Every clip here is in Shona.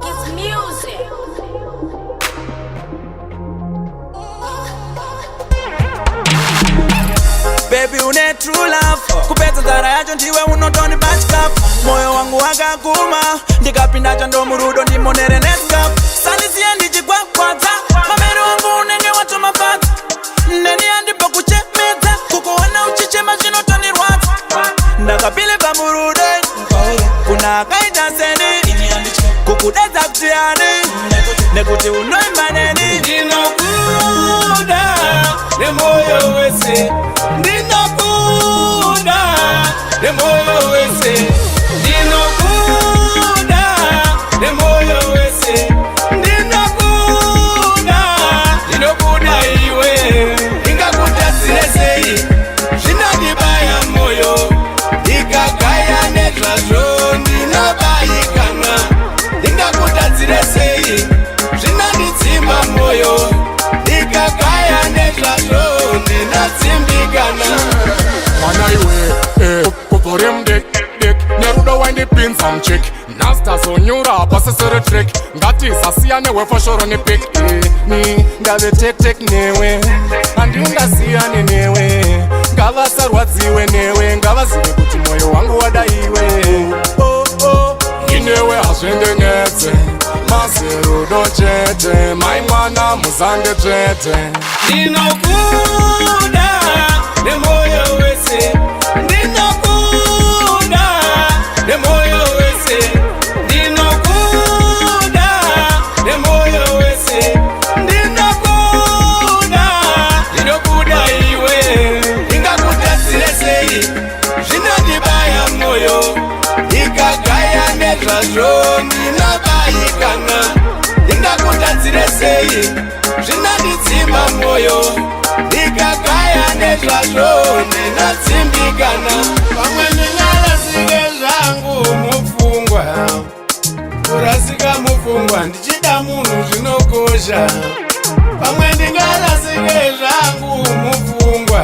It's music. Baby une true love kupedza nzara yacho ndiwe unotoni bachcup. Moyo wangu wakaguma ndikapinda chando murudo ndimonere netcup. Sandisiye ndichigwagwadza mamero wangu unenge watomapata. Neni yandipo kuchemedza kukuona uchichema zvinotonirwadza. Ndakapile pamurudo kuna akaita seni kukudedza kuti yani nekuti unoimba neni. Ndinokuda nemoyo wese, ndinokuda nemoyo wese, ndinokuda nemoyo wese, ndinokuda, ndinokuda iwe. Ndingakutatsire sei zvinondibaya moyo, ndikagaya nezvazvo ndinobayikana. Ndingakutatsire sei zvinondidzimba moyo, ndikagaya nezvazvo ndinodzimbikana. Mwana iwe, kupore mdek nerudo waindipinza mchek nasta zonyura pasesere trek ngati zasiyane wefashoro nepek ni ngave tek newe handingasiyane newe ngavasarwadziwe newe ngavazive kuti moyo wangu wada iwe. Inewe hazvendenyetse mazerudo chete mai mwana muzande chete. Ndinokuda nemoyo wese, ndinokuda nemoyo wese, ndinokuda nemoyo wese, ndinokuda, ndinokuda iwe. Ndingakutatsire sei zvinondibaya moyo, ndikagaya nezvazvo ndinobayikana. Ndingakutatsire sei zvinondidzimba moyo, ndikagaya nezvazvo ndinodzimbikana. Pamwe ndingarasike zvangu mupfungwa, kurasika mupfungwa ndichida munhu zvinokosha. Pamwe ndingarasike zvangu mupfungwa,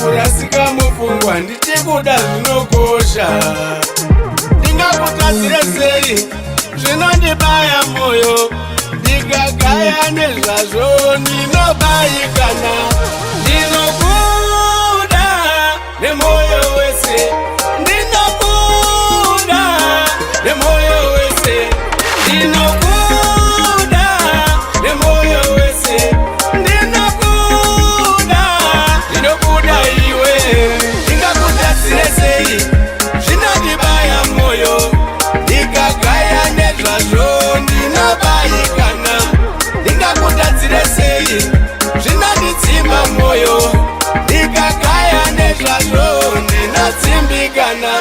kurasika mupfungwa ndichikuda zvinokosha. Ndingakutatsire sei zvinondibaya moyo, ndikagaya nezvazvo ndinobayikana. Ndinokuda nemoyo wese, ndinokuda nemoyo wese, ndinokuda nemoyo wese, ndinokuda, ndinokuda iwe. Ndingakutatsire sei zvinondibaya moyo, ndikagaya nezvazvo ndinobayikana. Ndingakutatsire sei zvinondidzimba moyo, ndikagaya nezvazvo ndinodzimbikana.